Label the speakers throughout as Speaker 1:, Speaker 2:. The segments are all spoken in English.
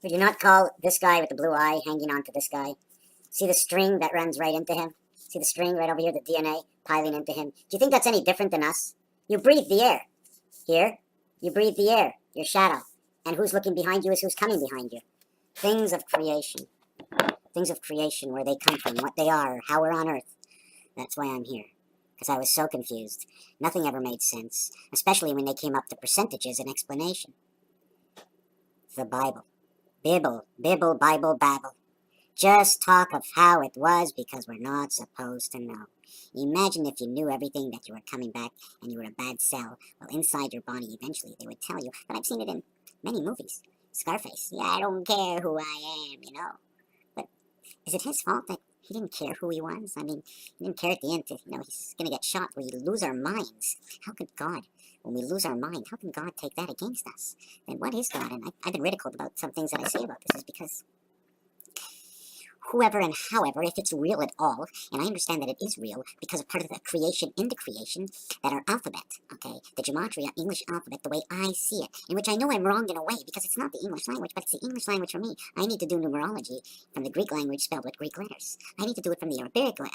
Speaker 1: Would you not call this guy with the blue eye hanging on to this guy? See the string that runs right into him? See the string right over here, the DNA piling into him? Do you think that's any different than us? You breathe the air. Here, you breathe the air, your shadow. And who's looking behind you is who's coming behind you. Things of creation. Things of creation, where they come from, what they are, how we're on Earth. That's why I'm here. Because I was so confused. Nothing ever made sense, especially when they came up to percentages and explanation. The Bible. Bibble, bibble, Bible, babble. Just talk of how it was because we're not supposed to know. Imagine if you knew everything, that you were coming back and you were a bad cell. Well, inside your body, eventually, they would tell you. But I've seen it in many movies. Scarface. Yeah, I don't care who I am, you know. But is it his fault that he didn't care who he was? I mean, he didn't care at the end. He's going to get shot. We lose our minds. How could God, when we lose our mind, how can God take that against us? And what is God? And I've been ridiculed about some things that I say about this is because whoever and however, if it's real at all, and I understand that it is real because of part of the creation in the creation, that our alphabet, okay, the gematria, English alphabet, the way I see it, in which I know I'm wrong in a way because it's not the English language, but it's the English language for me. I need to do numerology from the Greek language spelled with Greek letters. I need to do it from the Arabic, or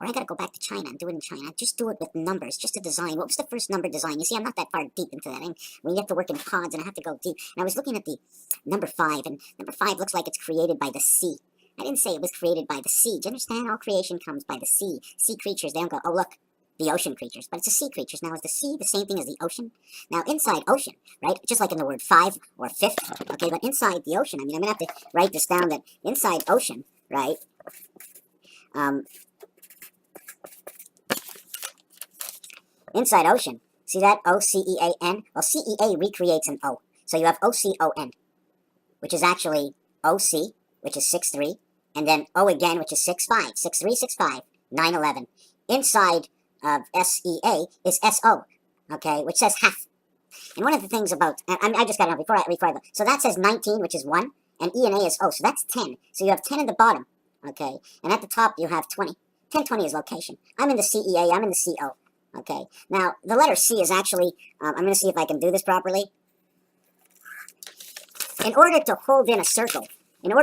Speaker 1: I gotta go back to China and do it in China. Just do it with numbers, just a design. What was the first number design? You see, I'm not that far deep into that. When you have to work in pods, and I have to go deep. And I was looking at the number 5, and number 5 looks like it's created by the sea. I didn't say it was created by the sea. Do you understand? All creation comes by the sea. Sea creatures, they don't go, oh, look, the ocean creatures. But it's the sea creatures. Now, is the sea the same thing as the ocean? Now, inside ocean, right, just like in the word 5 or 5th, okay, but inside the ocean, I mean, I'm going to have to write this down, that inside ocean, right, inside ocean, see that? O-C-E-A-N? Well, C-E-A recreates an O. So you have O-C-O-N, which is actually O-C, which is 6-3, and then O again, which is 6-5, 6-3, 6-5, 9-11. Inside of S-E-A is S-O, okay, which says half. And one of the things about, and I just got it out before I go. So that says 19, which is 1, and E and A is O, so that's 10. So you have 10 in the bottom, okay, and at the top you have 20. 10, 20 is location. I'm in the C-E-A, I'm in the C-O, okay. Now, the letter C is actually, I'm going to see if I can do this properly. In order to hold in a circle, you're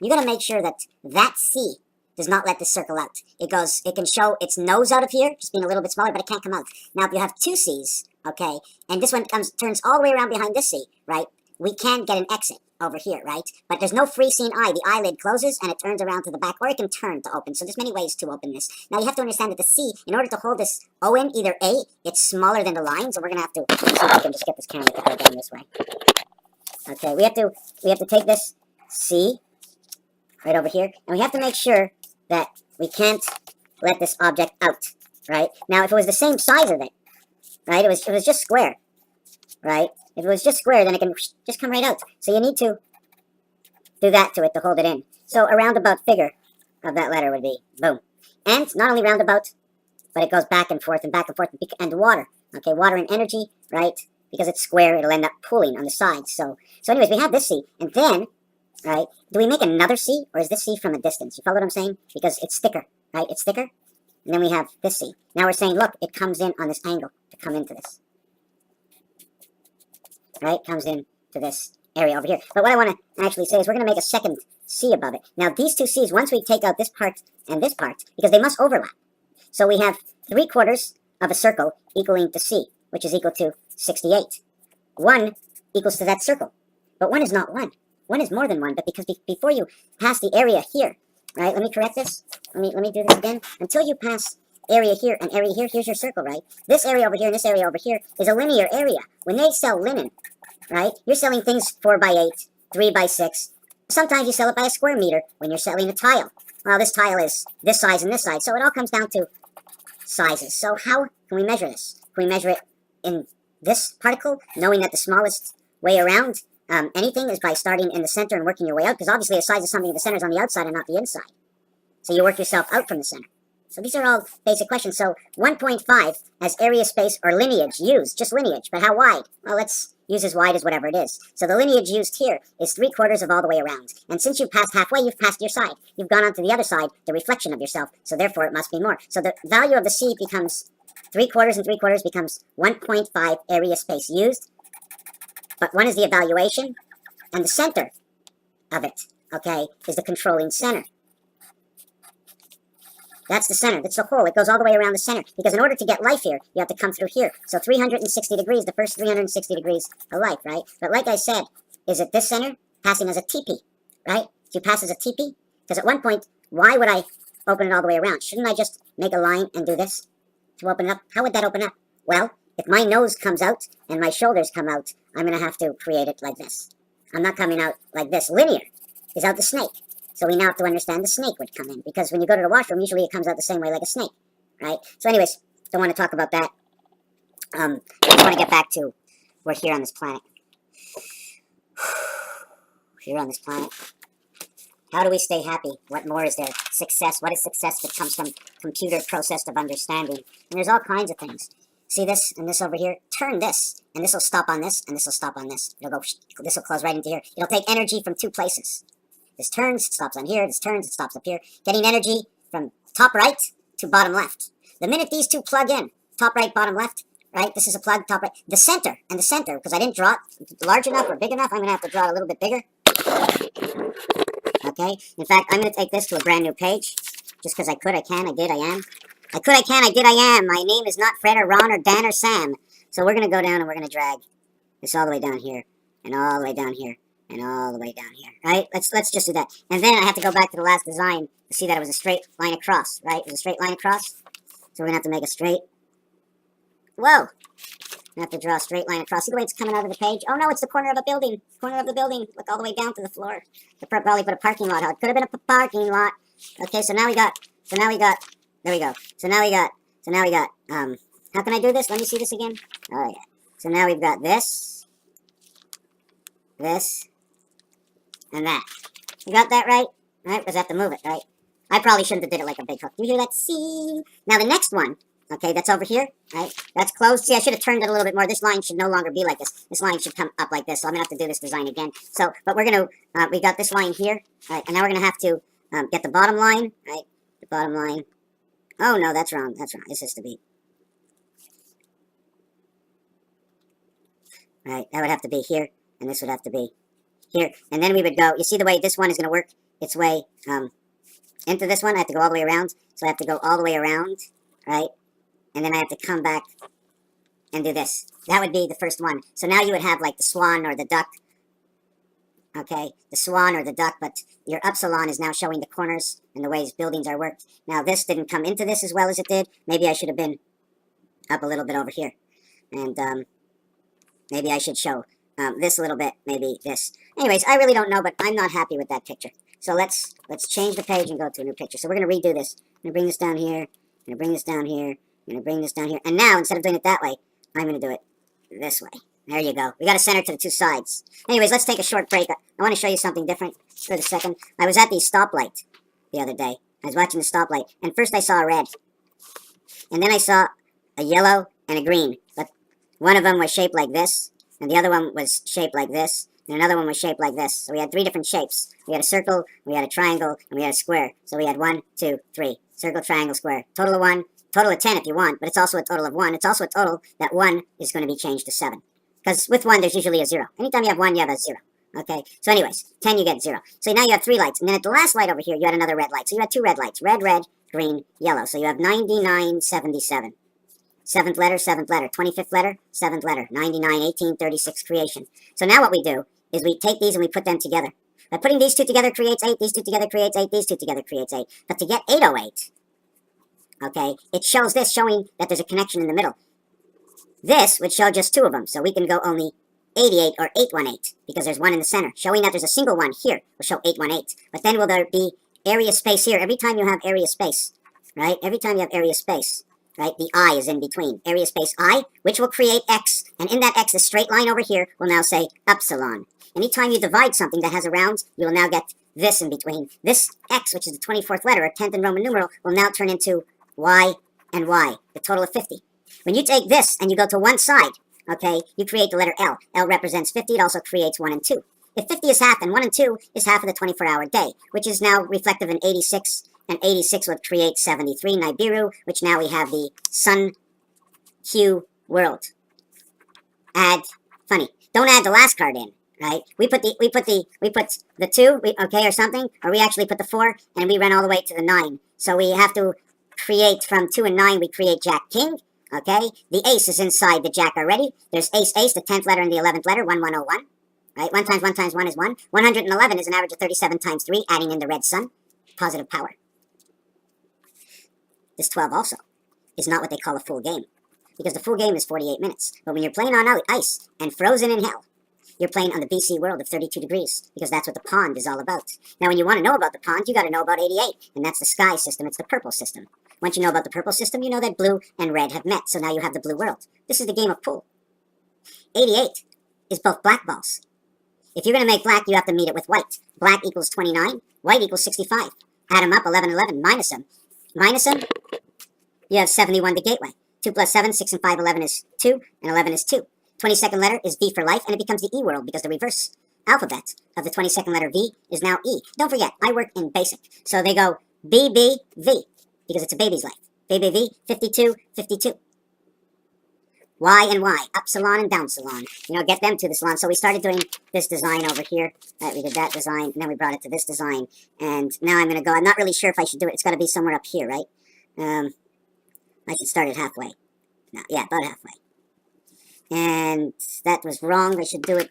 Speaker 1: going to make sure that that C does not let the circle out. It can show its nose out of here, just being a little bit smaller, but it can't come out. Now, if you have 2 C's, okay, and this one turns all the way around behind this C, right, we can get an exit over here, right? But there's no free seeing eye. The eyelid closes and it turns around to the back, or it can turn to open. So there's many ways to open this. Now, you have to understand that the C, in order to hold this O in, either A, it's smaller than the line, so we're going to have to, let's see if I can just get this camera to go down this way. Okay, we have to take this C right over here, and we have to make sure that we can't let this object out, right? Now, if it was the same size of it, right, it was just square, right? If it was just square, then it can just come right out. So you need to do that to it to hold it in. So a roundabout figure of that letter would be boom. And not only roundabout, but it goes back and forth, and water. Okay, water and energy, right? Because it's square, it'll end up pulling on the sides. So anyways, we have this C, and then, right, do we make another C, or is this C from a distance? You follow what I'm saying? Because it's thicker, right? It's thicker, and then we have this C. Now we're saying, look, it comes in on this angle to come into this. Right? Comes in to this area over here. But what I want to actually say is we're going to make a second C above it. Now, these 2 C's, once we take out this part and this part, because they must overlap. So we have 3/4 of a circle equaling to C, which is equal to 68. 1 equals to that circle. But 1 is not 1. 1 is more than 1, but because before you pass the area here, right, let me correct this. Let me do this again. Until you pass area here and area here, here's your circle, right? This area over here and this area over here is a linear area. When they sell linen, right, you're selling things 4x8, 3x6. Sometimes you sell it by a square meter when you're selling a tile. Well, this tile is this size and this size, so it all comes down to sizes. So how can we measure this? Can we measure it in this particle, knowing that the smallest way around anything is by starting in the center and working your way out? Because obviously the size of something in the center is on the outside and not the inside. So you work yourself out from the center. So these are all basic questions. So 1.5 as area, space, or lineage used. Just lineage, but how wide? Well, let's use as wide as whatever it is. So the lineage used here is 3/4 of all the way around. And since you've passed halfway, you've passed your side. You've gone on to the other side, the reflection of yourself. So therefore, it must be more. So the value of the C becomes 3/4 and 3/4 becomes 1.5 area, space used but one is the evaluation, and the center of it, okay, is the controlling center. That's the center. That's the whole. It goes all the way around the center. Because in order to get life here, you have to come through here. So 360 degrees, the first 360 degrees of life, right? But like I said, is it this center passing as a teepee, right? Do you pass as a teepee? Because at one point, why would I open it all the way around? Shouldn't I just make a line and do this to open it up? How would that open up? Well, if my nose comes out and my shoulders come out, I'm going to have to create it like this. I'm not coming out like this. Linear is out the snake. So we now have to understand the snake would come in. Because when you go to the washroom, usually it comes out the same way like a snake, right? So anyways, don't want to talk about that. I just want to get back to, we're here on this planet. Here on this planet. How do we stay happy? What more is there? Success. What is success that comes from computer processed of understanding? And there's all kinds of things. See this and this over here? Turn this, and this will stop on this, and this will stop on this. It'll go, this will close right into here. It'll take energy from two places. This turns, it stops on here. This turns, it stops up here. Getting energy from top right to bottom left. The minute these two plug in, top right, bottom left, right? This is a plug, top right. The center, and the center, because I didn't draw it large enough or big enough, I'm going to have to draw it a little bit bigger. Okay? In fact, I'm going to take this to a brand new page. Just because I could, I can, I did, I am. I could, I can, I did, I am. My name is not Fred or Ron or Dan or Sam. So we're going to go down and we're going to drag this all the way down here. And all the way down here. And all the way down here, right? Let's just do that. And then I have to go back to the last design to see that it was a straight line across, right? It was a straight line across. So we're going to have to make a straight. Whoa! I have to draw a straight line across. See the way it's coming out of the page? Oh no, it's the corner of a building. Corner of the building. Look all the way down to the floor. They probably put a parking lot out. Could have been a parking lot. Okay, so now we got, there we go. So now we got, how can I do this? Let me see this again. Oh yeah. So now we've got this, and that. You got that right? Right? Because I have to move it, right? I probably shouldn't have did it like a big hook. Do you hear that? See? Now the next one, okay, that's over here, right? That's closed. See, I should have turned it a little bit more. This line should no longer be like this. This line should come up like this. So I'm going to have to do this design again. So, but we're going to, we got this line here, right? And now we're going to have to get the bottom line, right? The bottom line. Oh, no, that's wrong. That's wrong. This has to be. Right? That would have to be here, and this would have to be here, and then we would go, you see the way this one is going to work its way into this one? I have to go all the way around, so I have to go all the way around, right? And then I have to come back and do this. That would be the first one. So now you would have like the swan or the duck, okay? The swan or the duck, but your upsilon is now showing the corners and the ways buildings are worked. Now this didn't come into this as well as it did. Maybe I should have been up a little bit over here. And maybe I should show this a little bit, maybe this. Anyways, I really don't know, but I'm not happy with that picture. So let's change the page and go to a new picture. So we're going to redo this. I'm going to bring this down here. I'm going to bring this down here. I'm going to bring this down here. And now, instead of doing it that way, I'm going to do it this way. There you go. We got a center to the two sides. Anyways, let's take a short break. I want to show you something different for the second. I was at the stoplight the other day. I was watching the stoplight. And first I saw a red. And then I saw a yellow and a green. But one of them was shaped like this. And the other one was shaped like this, and another one was shaped like this. So we had three different shapes. We had a circle, we had a triangle, and we had a square. So we had 1, 2, 3. Circle, triangle, square. Total of 1, total of 10 if you want, but it's also a total of 1. It's also a total that 1 is going to be changed to 7. Because with 1, there's usually a 0. Anytime you have 1, you have a 0. Okay? So anyways, 10 you get 0. So now you have 3 lights. And then at the last light over here, you had another red light. So you had 2 red lights. Red, red, green, yellow. So you have 9977. 7th letter, 7th letter, 25th letter, 7th letter, 99, 18, 36, creation. So now what we do is we take these and we put them together. By putting these two together creates 8, these two together creates 8, these two together creates 8. But to get 808, okay, it shows this showing that there's a connection in the middle. This would show just 2 of them, so we can go only 88 or 818 because there's 1 in the center. Showing that there's a single one here will show 818. But then will there be area space here? Every time you have area space, right? Every time you have area space. Right, the I is in between. Area space I, which will create X. And in that X, the straight line over here will now say upsilon. Anytime you divide something that has a round, you will now get this in between. This X, which is the 24th letter, or 10th in Roman numeral, will now turn into Y and Y, the total of 50. When you take this and you go to one side, okay, you create the letter L. L represents 50. It also creates 1 and 2. If 50 is half and 1 and 2 is half of the 24-hour day, which is now reflective in 86. And 86 would create 73, Nibiru, which now we have the sun hue world. Add, funny. don't add the last card in, right? We put the 2, okay, or something, or we actually put the 4, and we run all the way to the 9. So we have to create from 2 and 9, we create Jack King, okay? The ace is inside the Jack already. There's ace, ace, the 10th letter and the 11th letter, 1101. Right? 1 times 1 times 1 is 1. 111 is an average of 37 times 3, adding in the red sun. Positive power. This 12 also is not what they call a full game, because the full game is 48 minutes. But when you're playing on ice and frozen in hell, you're playing on the BC world of 32 degrees, because that's what the pond is all about. Now, when you want to know about the pond, you got to know about 88, and that's the sky system. It's the purple system. Once you know about the purple system, you know that blue and red have met, so now you have the blue world. This is the game of pool. 88 is both black balls. If you're going to make black, you have to meet it with white. Black equals 29. White equals 65. Add them up, 11, 11. Minus them. Minus them, you have 71 to gateway. 2 plus 7, 6 and 5, 11 is 2, and 11 is 2. 22nd letter is V for life, and it becomes the E world, because the reverse alphabet of the 22nd letter V is now E. Don't forget, I work in basic. So they go B, B, V, because it's a baby's life. B, B, V, 52, 52. Y and Y, up salon and down salon. You know, get them to the salon. So we started doing this design over here. We did that design, and then we brought it to this design. And now I'm going to go, I'm not really sure if I should do it. It's got to be somewhere up here, right? I should start it halfway. No, yeah, about halfway. And that was wrong. I should do it.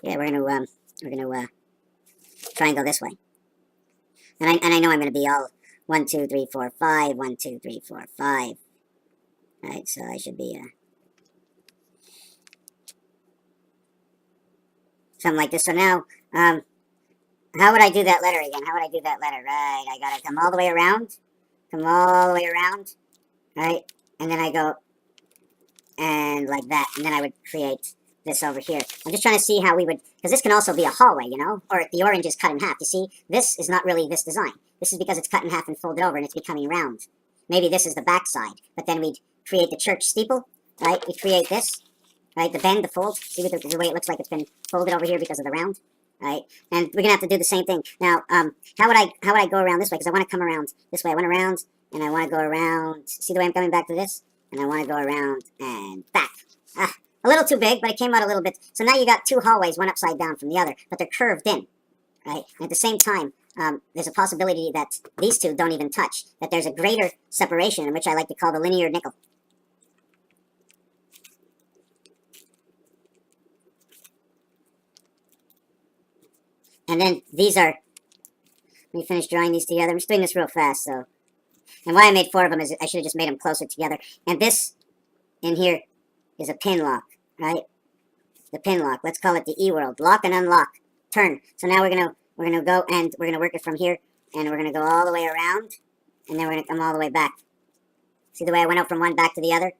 Speaker 1: Yeah, we're gonna try and go this way. And I know I'm gonna be all 1, 2, 3, 4, 5. 1, 2, 3, 4, 5. All right, so I should be something like this. So now, how would I do that letter again? How would I do that letter? Right, I gotta come all the way around. Come all the way around. Right? And then I go and like that. And then I would create this over here. I'm just trying to see how we would, because this can also be a hallway, you know? Or the orange is cut in half. You see, this is not really this design. This is because it's cut in half and folded over and it's becoming round. Maybe this is the back side. But then we'd create the church steeple, right? We create this, right? The bend, the fold. See the way it looks like it's been folded over here because of the round. Right, and we're gonna have to do the same thing. Now, how would I go around this way? Because I want to come around this way. I went around, and I want to go around. See the way I'm coming back to this? And I want to go around and back. A little too big, but it came out a little bit. So now you got 2 hallways, one upside down from the other, but they're curved in, right? And at the same time, there's a possibility that these 2 don't even touch. That there's a greater separation, which I like to call the linear nickel. And then these are, let me finish drawing these together. I'm just doing this real fast, so. And why I made 4 of them is I should have just made them closer together. And this in here is a pin lock, right? The pin lock. Let's call it the E world. Lock and unlock. Turn. So now we're gonna go and we're gonna work it from here, and we're gonna go all the way around, and then we're gonna come all the way back. See the way I went out from one back to the other?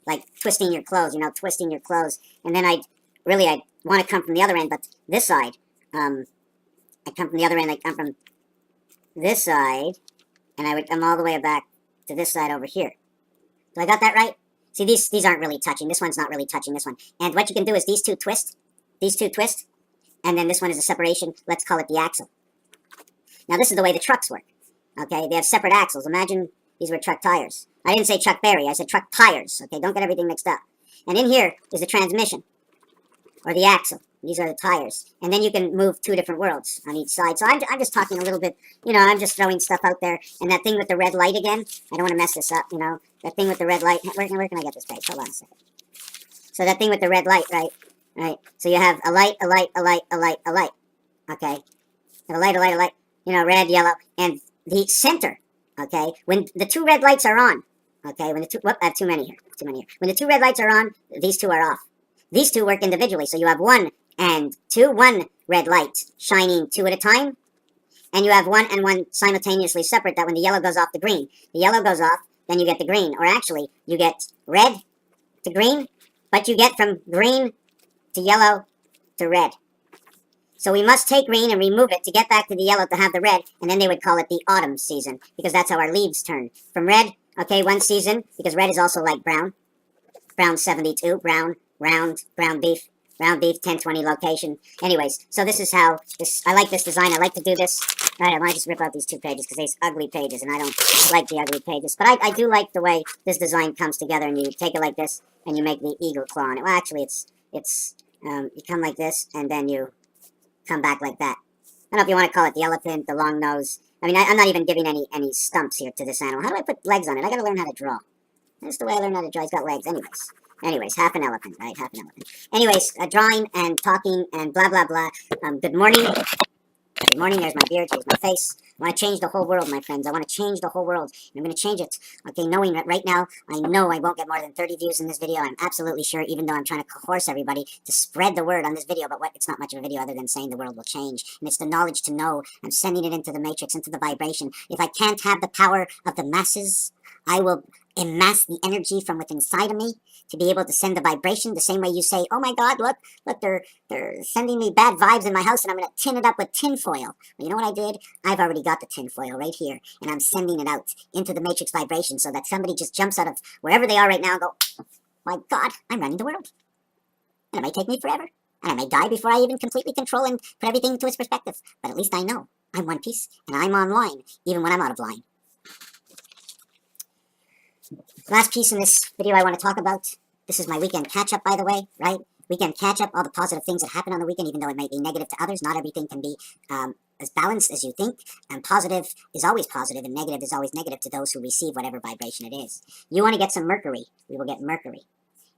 Speaker 1: Like twisting your clothes, you know, twisting your clothes. And then I'd want to come from the other end, but this side. I come from the other end, I come from this side, and I would come all the way back to this side over here. Do I got that right? See, these aren't really touching. This one's not really touching this one. And what you can do is these two twist, and then this one is a separation. Let's call it the axle. Now, this is the way the trucks work. Okay, they have separate axles. Imagine these were truck tires. I didn't say Chuck Berry, I said truck tires. Okay, don't get everything mixed up. And in here is the transmission, or the axle. These are the tires. And then you can move 2 different worlds on each side. So I'm just talking a little bit, you know, I'm just throwing stuff out there. And that thing with the red light again, I don't want to mess this up, you know. That thing with the red light, where can I get this page? Hold on a second. So that thing with the red light, right? Right. So you have a light, a light, a light, a light, a light. Okay. A light, a light, a light. You know, red, yellow. And the center, okay, when the 2 red lights are on, okay, when the 2, whoop, I have too many here. When the 2 red lights are on, these 2 are off. These 2 work individually. So you have 1 and 2, 1 red light shining 2 at a time, and you have 1 and 1 simultaneously separate, that when the yellow goes off, the green. The yellow goes off, then you get the green. Or actually, you get red to green, but you get from green to yellow to red. So we must take green and remove it to get back to the yellow to have the red, and then they would call it the autumn season, because that's how our leaves turn. From red, okay, 1 season, because red is also like brown. Brown 72, brown, round, brown beef. Round beef, 1020 location. Anyways, so this is how, I like this design. I like to do this. All right, I want to just rip out these 2 pages because they're ugly pages, and I don't like the ugly pages. But I do like the way this design comes together, and you take it like this, and you make the eagle claw on it. Well, actually, you come like this, and then you come back like that. I don't know if you want to call it the elephant, the long nose. I mean, I'm not even giving any stumps here to this animal. How do I put legs on it? I got to learn how to draw. That's the way I learned how to draw. He's got legs. Anyways, half an elephant, right? Half an elephant. Anyways, drawing and talking and blah, blah, blah. Good morning. Good morning. There's my beard. Here's my face. I want to change the whole world, my friends. I want to change the whole world. And I'm going to change it. Okay, knowing that right now, I know I won't get more than 30 views in this video. I'm absolutely sure, even though I'm trying to coerce everybody to spread the word on this video. But it's not much of a video other than saying the world will change. And it's the knowledge to know. I'm sending it into the matrix, into the vibration. If I can't have the power of the masses, I will amass the energy from within inside of me to be able to send the vibration the same way you say, oh my God, look, they're sending me bad vibes in my house and I'm going to tin it up with tin foil. Well, you know what I did? I've already got the tin foil right here and I'm sending it out into the matrix vibration so that somebody just jumps out of wherever they are right now and go, my God, I'm running the world. And it may take me forever. And I may die before I even completely control and put everything into its perspective. But at least I know I'm one piece and I'm online even when I'm out of line. Last piece in this video I want to talk about. This is my weekend catch-up, by the way, right? Weekend catch-up, all the positive things that happen on the weekend, even though it may be negative to others. Not everything can be as balanced as you think. And positive is always positive, and negative is always negative to those who receive whatever vibration it is. You want to get some Mercury, we will get Mercury.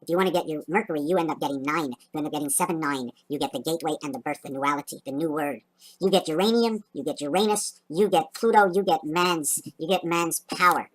Speaker 1: If you want to get your Mercury, you end up getting 9. You end up getting 7, 9. You get the gateway and the birth, the duality, the new word. You get uranium, you get Uranus, you get Pluto, you get man's power.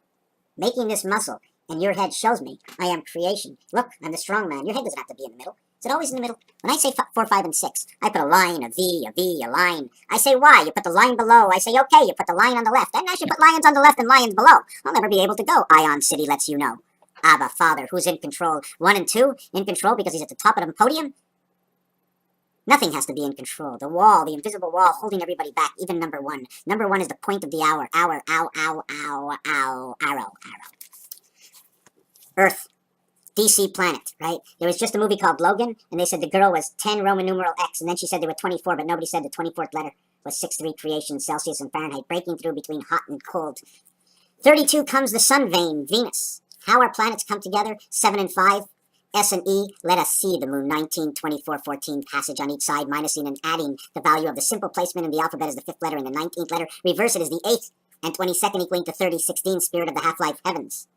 Speaker 1: Making this muscle. And your head shows me I am creation. Look, I'm the strong man. Your head doesn't have to be in the middle. Is it always in the middle? When I say 4, 5, and 6, I put a line, a V, a line. I say why? You put the line below. I say okay, you put the line on the left. And I should put lions on the left and lions below. I'll never be able to go. Ion City lets you know. Abba, Father, who's in control? 1 and 2, in control because he's at the top of the podium? Nothing has to be in control. The wall, the invisible wall, holding everybody back, even number 1. Number 1 is the point of the hour. Hour, ow, ow, ow, ow, arrow. Earth, DC planet, right? There was just a movie called Logan, and they said the girl was 10 Roman numeral X, and then she said there were 24, but nobody said the 24th letter was 6'3" creation, Celsius and Fahrenheit, breaking through between hot and cold. 32 comes the sun vein, Venus. How our planets come together, 7 and 5, S and E, let us see the moon, 19, 24, 14, passage on each side, minusing and adding the value of the simple placement in the alphabet is the 5th letter and the 19th letter. Reverse it is the 8th, and 22nd equaling to 30, 16, spirit of the half-life heavens.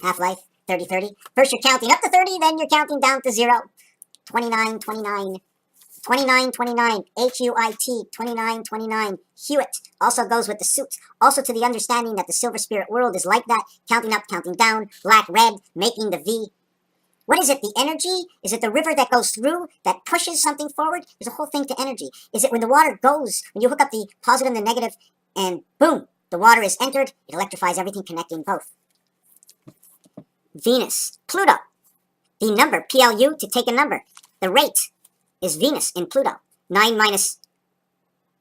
Speaker 1: Half-life, 30, 30. First you're counting up to 30, then you're counting down to 0. 29, 29. 29, 29. H-U-I-T, 29, 29. Hewitt also goes with the suit. Also to the understanding that the silver spirit world is like that. Counting up, counting down. Black, red, making the V. What is it? The energy? Is it the river that goes through, that pushes something forward? There's a whole thing to energy. Is it when the water goes, when you hook up the positive and the negative, and boom, the water is entered, it electrifies everything, connecting both. Venus, Pluto, the number, PLU, to take a number. The rate is Venus in Pluto. 9 minus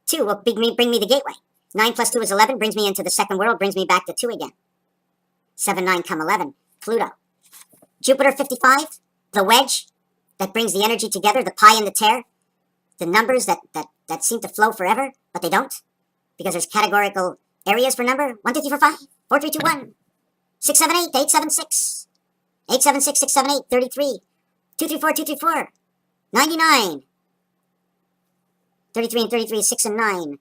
Speaker 1: 2 will bring me the gateway. 9 plus 2 is 11, brings me into the second world, brings me back to 2 again. 7, 9, come 11, Pluto. Jupiter, 55, the wedge that brings the energy together, the pi and the tear. The numbers that seem to flow forever, but they don't. Because there's categorical areas for number. 1, 2, 3, 4, 5, 4, 3, 2, 1. 6, 7, 8, 8, 7, 6. 8, 7, 6, 6, 7, 8, 33. 2, 3, 4, 2, 3, 4. 99. 33 and 33 is 6 and 9.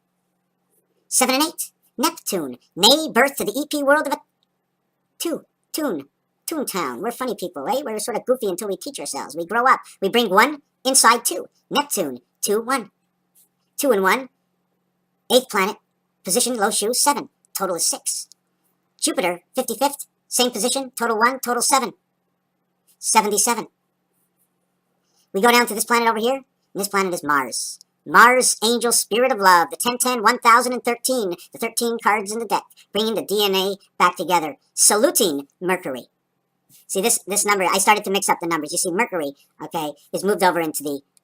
Speaker 1: 7 and 8. Neptune. Nay, birth to the EP world of a... Toontown. We're funny people, eh? We're sort of goofy until we teach ourselves. We grow up. We bring 1 inside 2. Neptune. 2, 1. 2 and 1. 8th planet. Position, low shoes, 7. Total is 6. Jupiter, 55th. Same position, total 1, total 7. 77. We go down to this planet over here, and this planet is Mars. Mars, angel, spirit of love, the 1010, 1013, the 13 cards in the deck, bringing the DNA back together, saluting Mercury. See, this number, I started to mix up the numbers. You see, Mercury, okay, is moved over into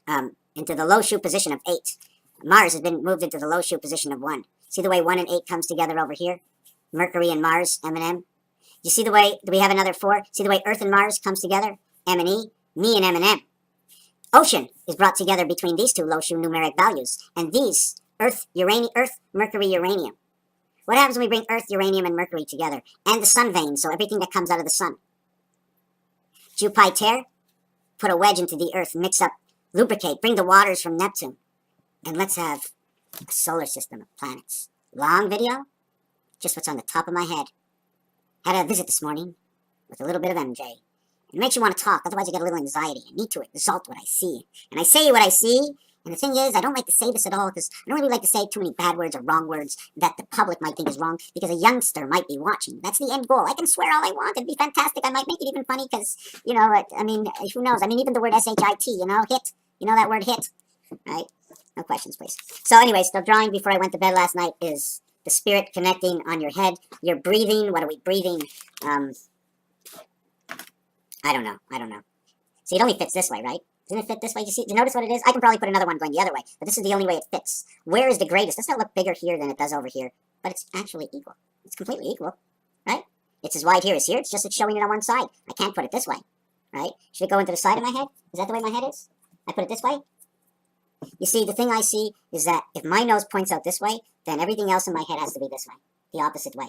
Speaker 1: the low shoe position of 8. Mars has been moved into the low shoe position of 1. See the way 1 and 8 comes together over here? Mercury and Mars, M and M. You see the way, do we have another 4? See the way Earth and Mars comes together? M and E, me and M and M. Ocean is brought together between these two low shoe numeric values. And these, Earth, Mercury, uranium. What happens when we bring Earth, uranium, and Mercury together? And the sun veins, so everything that comes out of the sun. Jupiter, put a wedge into the Earth, mix up, lubricate, bring the waters from Neptune. And let's have a solar system of planets. Long video, just what's on the top of my head. Had a visit this morning with a little bit of MJ. It makes you want to talk, otherwise you get a little anxiety. I need to exalt what I see. And I say what I see, and the thing is, I don't like to say this at all, because I don't really like to say too many bad words or wrong words that the public might think is wrong, because a youngster might be watching. That's the end goal. I can swear all I want. It'd be fantastic. I might make it even funny, because, you know, I mean, who knows? I mean, even the word S-H-I-T, you know, hit. You know that word hit, right? No questions, please. So anyways, the drawing before I went to bed last night is the spirit connecting on your head. You're breathing. What are we breathing? I don't know. See, it only fits this way, right? Doesn't it fit this way? Do you notice what it is? I can probably put another one going the other way, but this is the only way it fits. Where is the greatest? Doesn't it look bigger here than it does over here? But it's actually equal. It's completely equal, right? It's as wide here as here. It's just it's showing it on one side. I can't put it this way, right? Should it go into the side of my head? Is that the way my head is? I put it this way? You see, the thing I see is that if my nose points out this way, then everything else in my head has to be this way, the opposite way.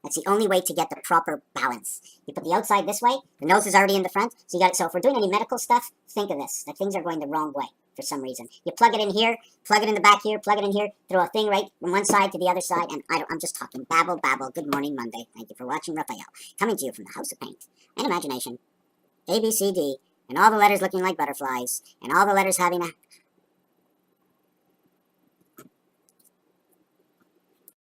Speaker 1: That's the only way to get the proper balance. You put the outside this way, the nose is already in the front, so you got it. So if we're doing any medical stuff, think of this, that things are going the wrong way for some reason. You plug it in here, plug it in the back here, plug it in here, throw a thing right from one side to the other side, and I'm just talking babble, babble. Good morning, Monday. Thank you for watching Raphael, coming to you from the House of Paint and Imagination. A, B, C, D, and all the letters looking like butterflies, and all the letters having a